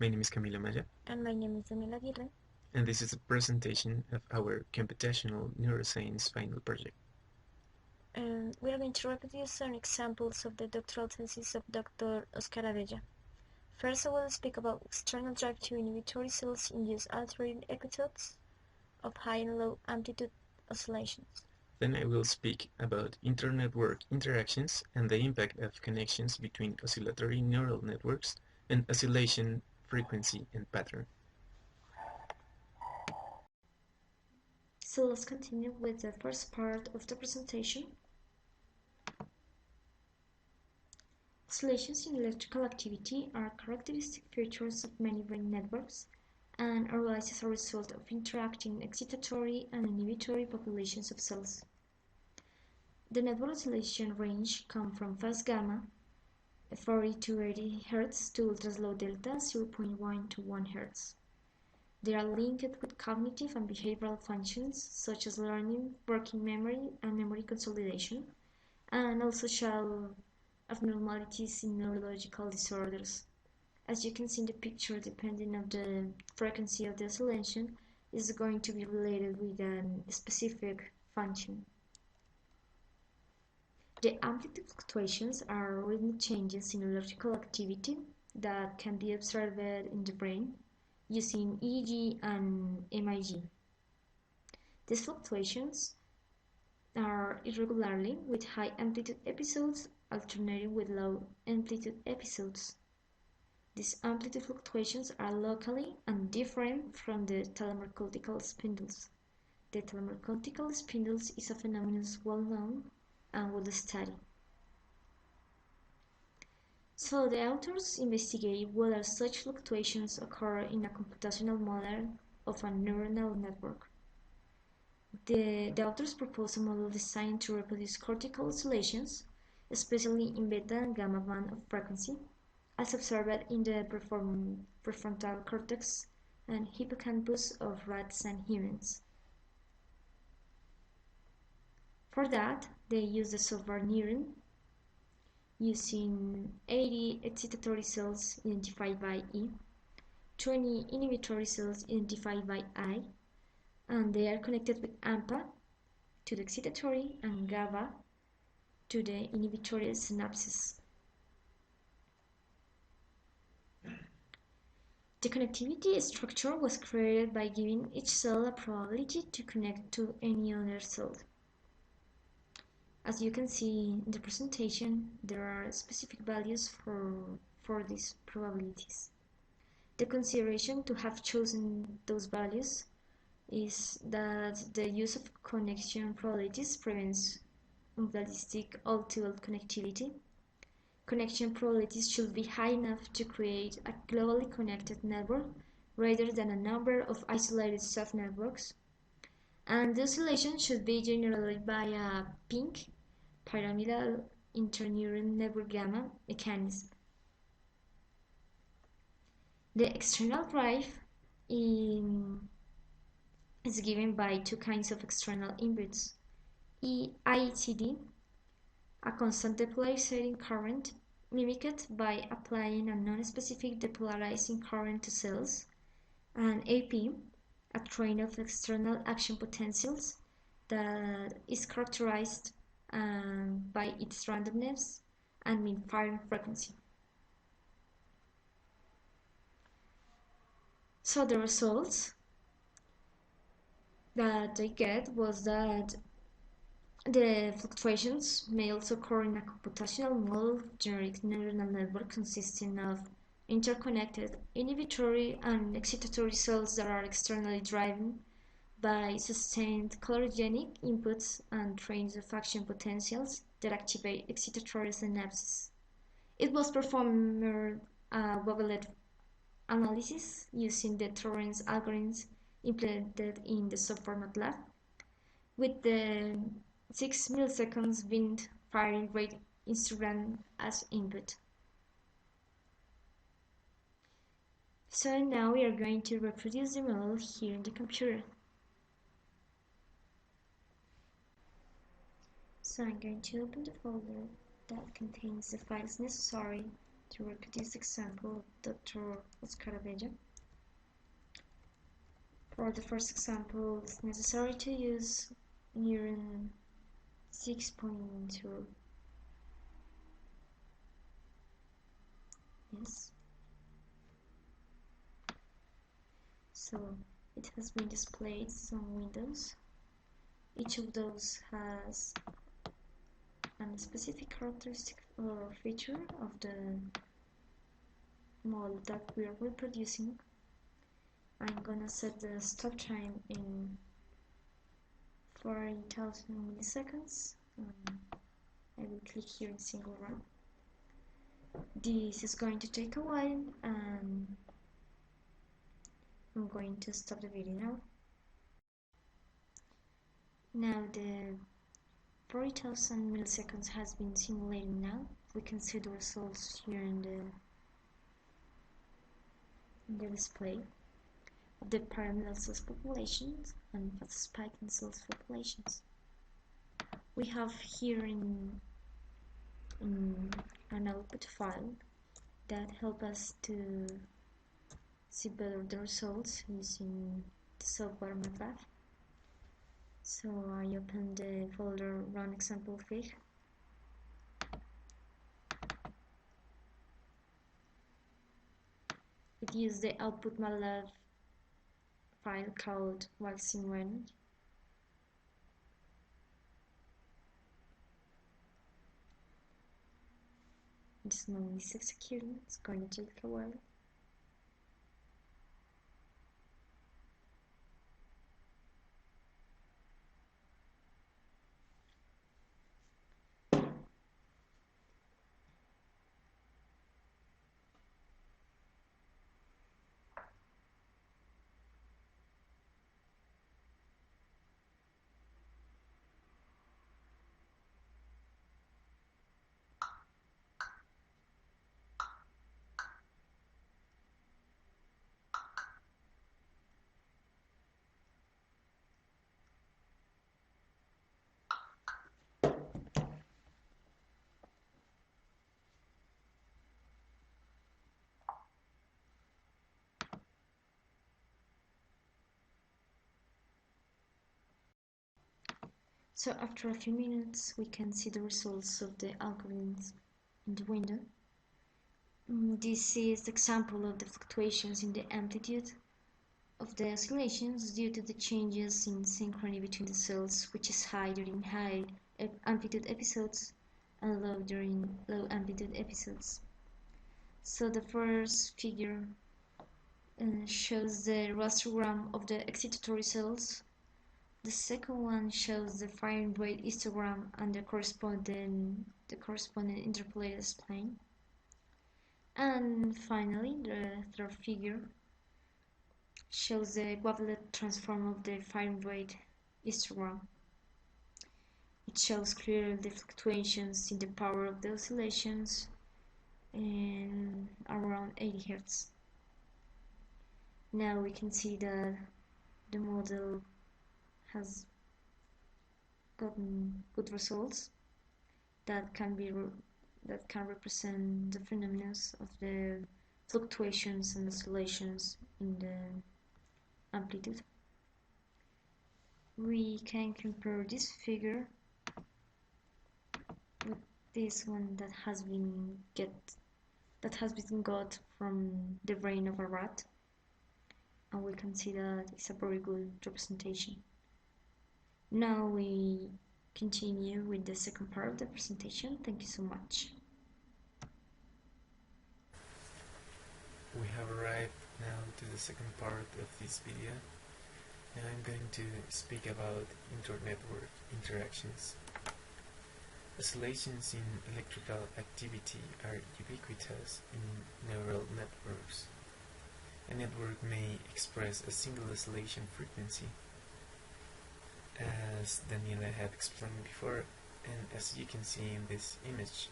My name is Camila Maya, And my name is Daniela Aguirre. and this is a presentation of our Computational Neuroscience final project. And we are going to reproduce some examples of the doctoral thesis of Dr. Oscar Abella. First, I will speak about external drive to inhibitory cells induce altering epitopes of high and low amplitude oscillations. Then I will speak about internetwork interactions and the impact of connections between oscillatory neural networks and oscillation frequency and pattern. So let's continue with the first part of the presentation. Oscillations in electrical activity are characteristic features of many brain networks and arise as a result of interacting excitatory and inhibitory populations of cells. The network oscillation range comes from fast gamma 40 to 80 Hz to ultra-slow delta 0.1 to 1 Hz. They are linked with cognitive and behavioral functions such as learning, working memory, and memory consolidation, and also show abnormalities in neurological disorders. As you can see in the picture, depending on the frequency of the oscillation, is going to be related with a specific function. The amplitude fluctuations are rhythmic changes in electrical activity that can be observed in the brain using EEG and MIG. These fluctuations are irregularly with high amplitude episodes alternating with low amplitude episodes. These amplitude fluctuations are locally and different from the thalamocortical spindles. The thalamocortical spindles is a phenomenon well known and well studied. So the authors investigate whether such fluctuations occur in a computational model of a neuronal network. The authors propose a model designed to reproduce cortical oscillations, especially in beta and gamma band of frequency, as observed in the prefrontal cortex and hippocampus of rats and humans. For that, they use the software neuron using 80 excitatory cells identified by E, 20 inhibitory cells identified by I, and they are connected with AMPA to the excitatory and GABA to the inhibitory synapses. The connectivity structure was created by giving each cell a probability to connect to any other cell. As you can see in the presentation, there are specific values for these probabilities. The consideration to have chosen those values is that the use of connection probabilities prevents unrealistic all-to-all connectivity. Connection probabilities should be high enough to create a globally connected network rather than a number of isolated subnetworks. And the oscillation should be generated by a pink pyramidal interneuron network gamma mechanism. The external drive is given by two kinds of external inputs. EICD, a constant depolarizing current mimicked by applying a non-specific depolarizing current to cells, and AP, a train of external action potentials that is characterized by its randomness and mean-firing frequency. So the results that I get was that the fluctuations may also occur in a computational model of generic neuronal network consisting of interconnected inhibitory and excitatory cells that are externally driven by sustained calorogenic inputs and trains of action potentials that activate excitatory synapses. It was performed a wavelet analysis using the Torrance algorithms implemented in the software MATLAB, with the 6 milliseconds wind firing rate histogram as input. So now we are going to reproduce the model here in the computer. So I'm going to open the folder that contains the files necessary To work with this example, Dr. Oscillatory. For the first example, it's necessary to use Neuron 6.0. Yes. So it has been displayed on Windows. Each of those has a specific characteristic or feature of the model that we are reproducing. I'm gonna set the stop time in 40,000 milliseconds. I will click here in single run. This is going to take a while, and I'm going to stop the video now. Now the 40,000 milliseconds has been simulated now. We can see the results here in the display of the pyramidal cells populations and fast spike in cells populations. We have here in an output file that help us to see better the results using the software MATLAB. So I open the folder run example fig. It uses the output MATLAB file called waxing1. This moment is executing, it's going to take a while. So after a few minutes, we can see the results of the algorithms in the window. This is the example of the fluctuations in the amplitude of the oscillations due to the changes in synchrony between the cells, which is high during high amplitude episodes and low during low amplitude episodes. So the first figure shows the rasterogram of the excitatory cells. The second one shows the firing rate histogram and the corresponding interpolated spline. And finally, the third figure shows the wavelet transform of the firing rate histogram. It shows clearly the fluctuations in the power of the oscillations and around 80 Hz. Now we can see that the model has gotten good results that can represent the phenomena of the fluctuations and oscillations in the amplitude. We can compare this figure with this one that has been got from the brain of a rat, and we can see that it's a very good representation. Now we continue with the second part of the presentation. Thank you so much. We have arrived now to the second part of this video, and I'm going to speak about inter-network interactions. Oscillations in electrical activity are ubiquitous in neural networks. A network may express a single oscillation frequency, as Daniela had explained before, and as you can see in this image,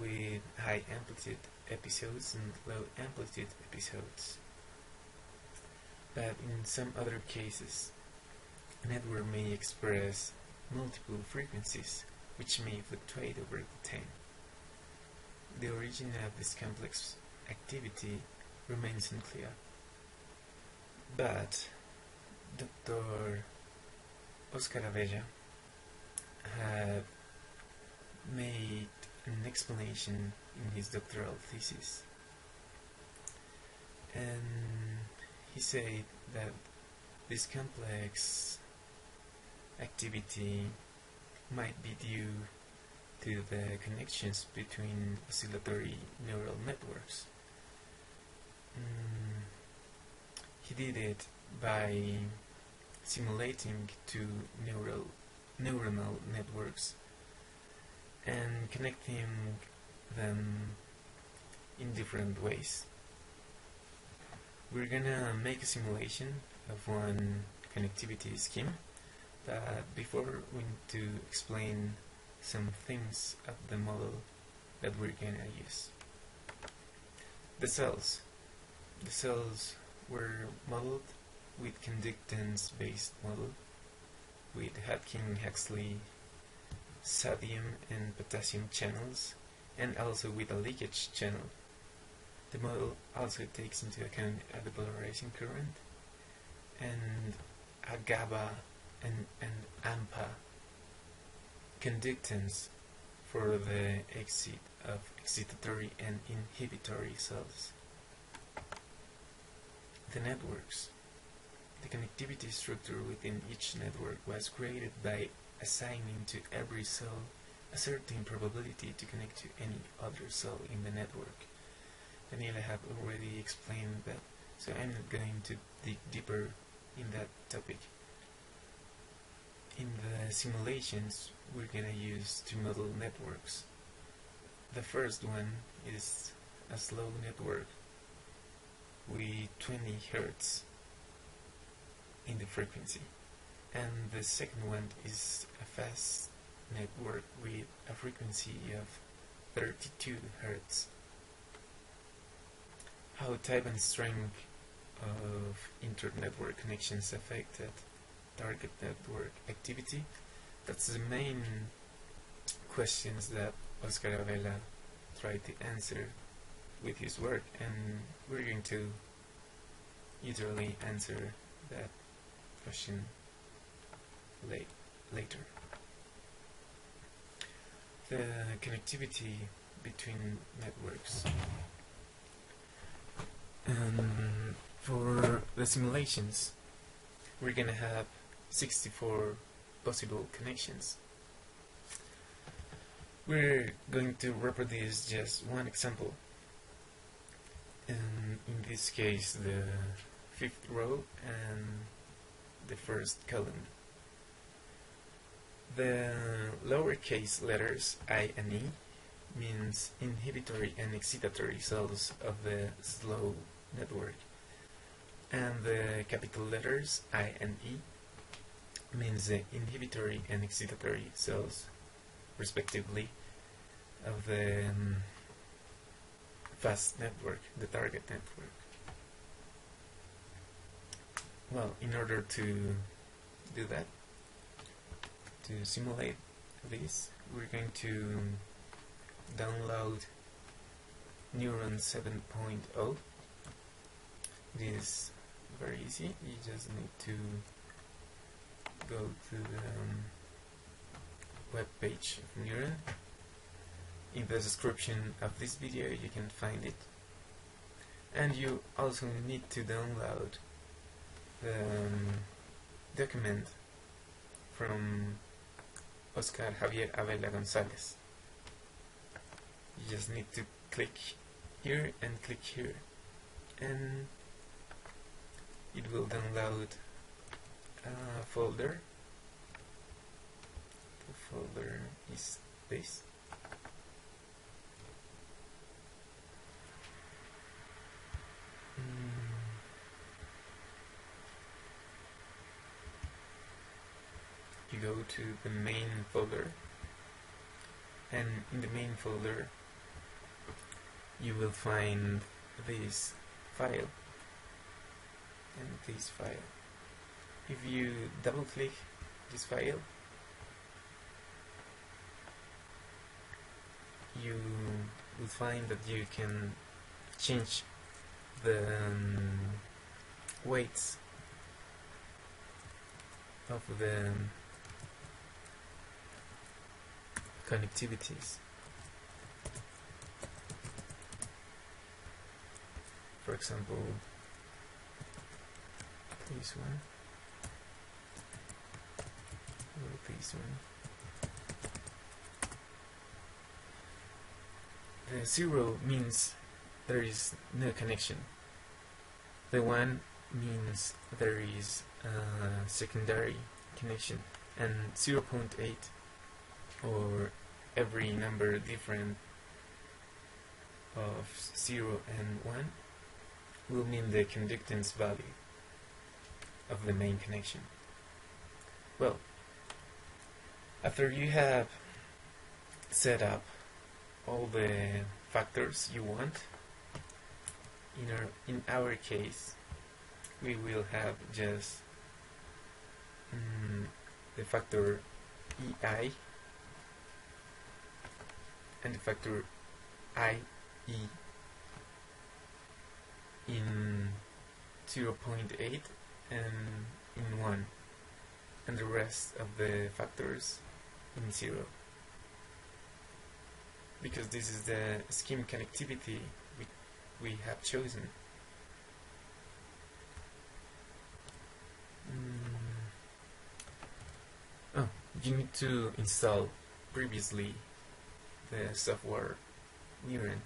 with high amplitude episodes and low amplitude episodes. But in some other cases, a network may express multiple frequencies which may fluctuate over the time. the origin of this complex activity remains unclear, but Dr. Oscar Abella had made an explanation in his doctoral thesis, and he said that this complex activity might be due to the connections between oscillatory neural networks. He did it by simulating two neuronal networks and connecting them in different ways. We're gonna make a simulation of one connectivity scheme, but before we need to explain some things of the model that we're gonna use. The cells were modeled with conductance-based model with Hodgkin-Huxley sodium and potassium channels, and also with a leakage channel. The model also takes into account a depolarizing current and a GABA and AMPA conductance for the exit of excitatory and inhibitory cells. The networks. The connectivity structure within each network was created by assigning to every cell a certain probability to connect to any other cell in the network. Daniela have already explained that, so I'm not going to dig deeper in that topic. In the simulations, we're gonna use two model networks. The first one is a slow network with 20 Hz in the frequency, and the second one is a fast network with a frequency of 32 Hz. How type and strength of inter-network connections affected target network activity? That's the main questions that Oscar Abella tried to answer with his work, and we're going to literally answer that question later. The connectivity between networks. For the simulations, we're gonna have 64 possible connections. We're going to reproduce just one example, and in this case the fifth row and the first column. The lowercase letters I and E means inhibitory and excitatory cells of the slow network, and the capital letters I and E means the inhibitory and excitatory cells respectively of the fast network, the target network. Well, in order to do that, to simulate this, we're going to download Neuron 7.0. It is very easy. You just need to go to the web page of Neuron. In the description of this video you can find it, and you also need to download the document from Oscar Javier Abella Gonzalez. You just need to click here and click here, and it will download a folder. The folder is this. You go to the main folder, and in the main folder you will find this file and this file. If you double click this file, you will find that you can change the weights of the connectivities. For example, this one or this one. The 0 means there is no connection. The 1 means there is a secondary connection, and 0.8 or every number different of 0 and 1 will mean the conductance value of the main connection. Well, after you have set up all the factors you want, in our case we will have just the factor EI and the factor IE in 0.8 and in 1, and the rest of the factors in 0, because this is the scheme connectivity we have chosen. Oh, you need to install previously the software Neuron.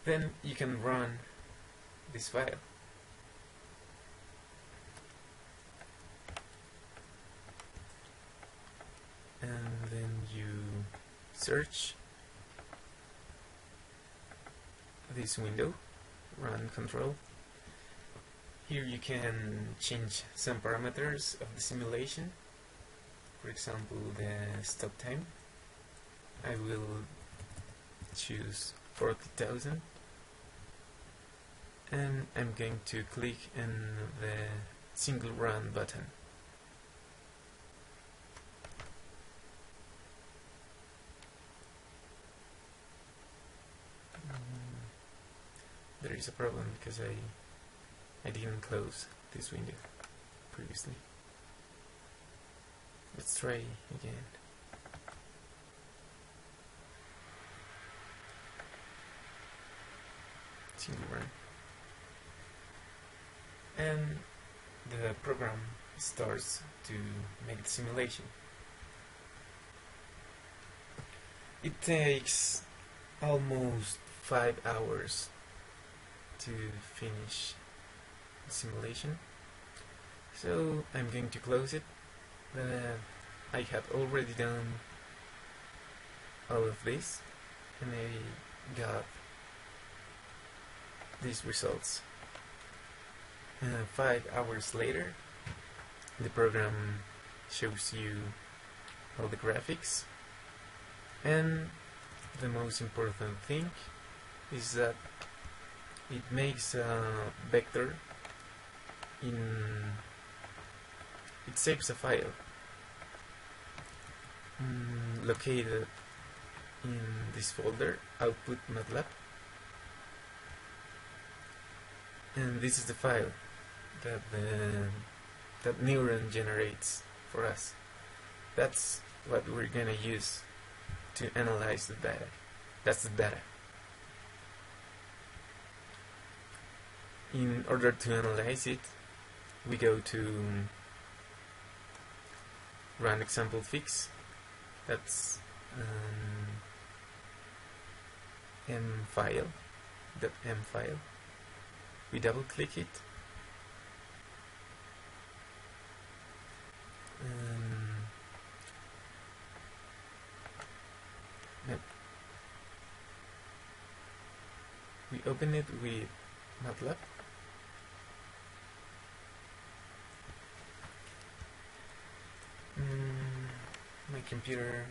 Then you can run this file. And then you search this window, run control. Here you can change some parameters of the simulation. For example, the stop time. I will choose 40,000, and I'm going to click on the single run button. There is a problem because I didn't close this window previously. Let's try again. Single run. And the program starts to make the simulation. It takes almost 5 hours to finish the simulation, so I'm going to close it. I have already done all of this, and I got these results. 5 hours later, the program shows you all the graphics, and the most important thing is that it makes a vector it saves a file located in this folder, output MATLAB, and this is the file that Neuron generates for us. That's what we're gonna use to analyze the data. That's the data. In order to analyze it, we go to run example fix. That's m file. We double click it. We open it with MATLAB. My computer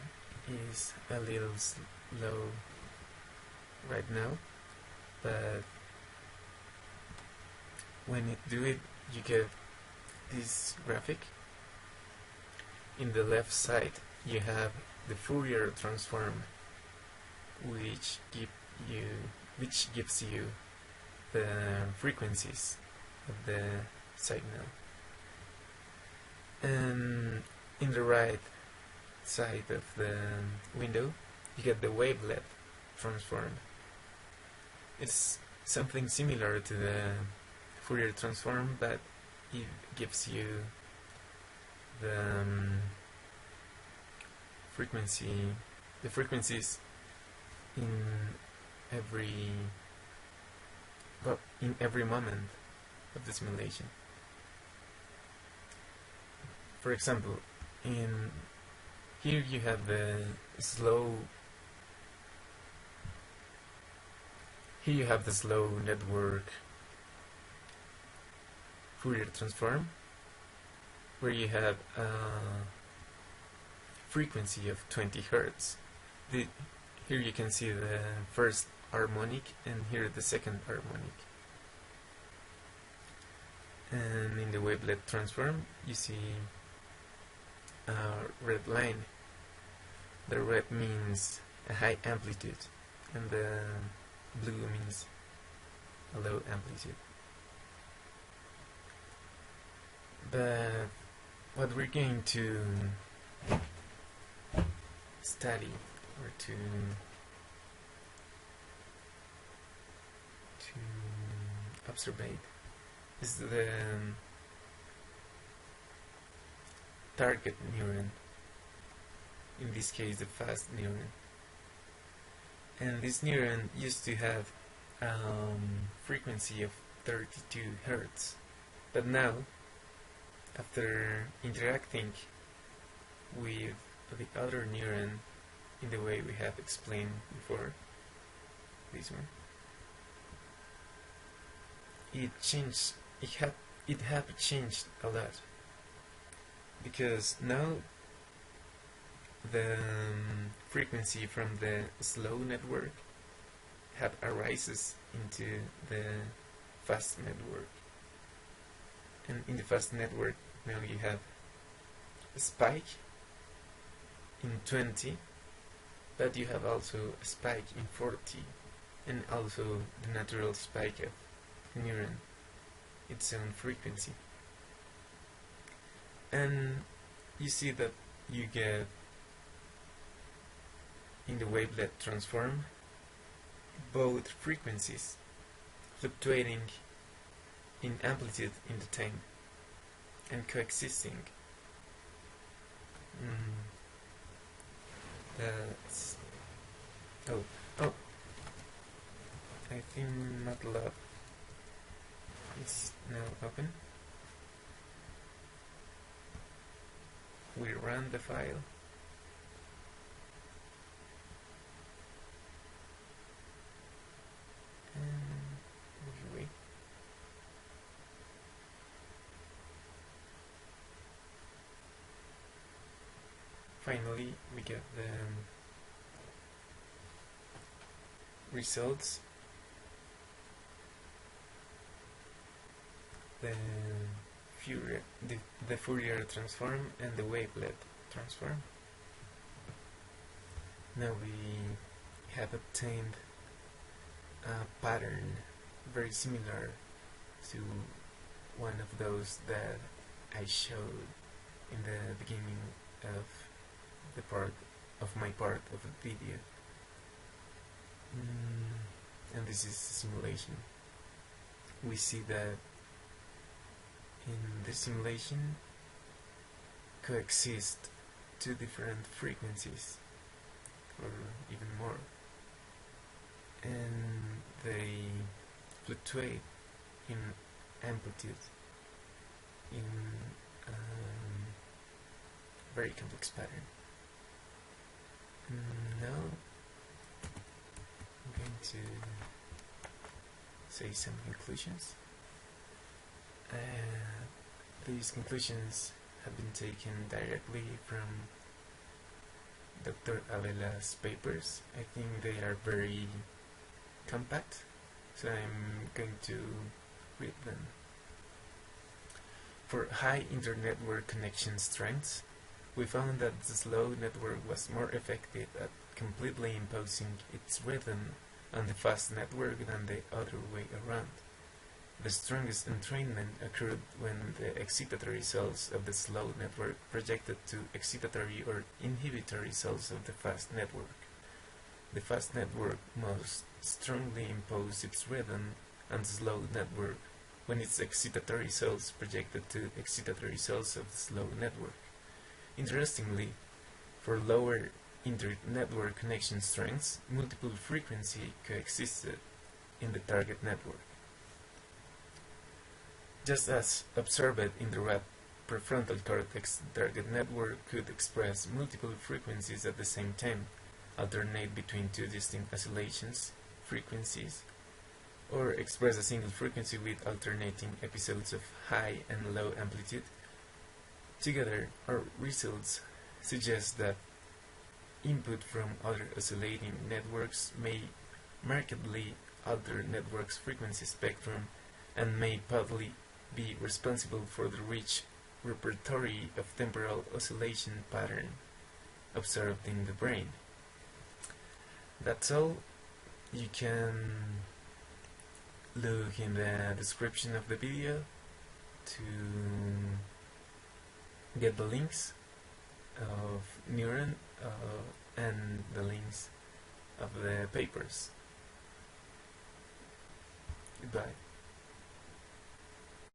is a little slow right now, but when it do it, you get this graphic. In the left side you have the Fourier transform, which you which gives you the frequencies of the signal. And in the right side of the window you get the wavelet transform. It's something similar to the Fourier transform, but it gives you the frequencies in every moment of the simulation. For example, here you have the slow network Fourier transform, where you have a frequency of 20 Hertz. Here you can see the first harmonic, and here the second harmonic. And in the wavelet transform you see a red line. The red means a high amplitude, and the blue means a low amplitude. But what we're going to study, or to observe, is the target neuron, in this case the fast neuron. And this neuron used to have frequency of 32 Hertz, but now, after interacting with the other neuron in the way we have explained before, this one, it have changed a lot, because now the frequency from the slow network arises into the fast network. And in the fast network now you have a spike in 20, but you have also a spike in 40, and also the natural spike of the neuron, its own frequency. And you see that you get, in the wavelet transform, both frequencies fluctuating in amplitude in the time and coexisting. That's I think MATLAB is now open. We run the file. And we wait. Finally, we get the results. The Fourier transform and the wavelet transform. Now we have obtained a pattern very similar to one of those that I showed in the beginning of my part of the video. And this is a simulation. We see that in the simulation coexist two different frequencies, or even more, and they fluctuate in amplitude in a very complex pattern. Now I'm going to say some conclusions. These conclusions have been taken directly from Dr. Avela's papers. I think they are very compact, so I'm going to read them. For high internetwork connection strengths, we found that the slow network was more effective at completely imposing its rhythm on the fast network than the other way around. The strongest entrainment occurred when the excitatory cells of the slow network projected to excitatory or inhibitory cells of the fast network. The fast network most strongly imposed its rhythm on the slow network when its excitatory cells projected to excitatory cells of the slow network. Interestingly, for lower inter-network connection strengths, multiple frequency coexisted in the target network. Just as observed in the rat prefrontal cortex, the target network could express multiple frequencies at the same time, alternate between two distinct oscillations, frequencies, or express a single frequency with alternating episodes of high and low amplitude. Together, our results suggest that input from other oscillating networks may markedly alter network's frequency spectrum and may partly be responsible for the rich repertory of temporal oscillation pattern observed in the brain. That's all. You can look in the description of the video to get the links of Neuron and the links of the papers. Goodbye.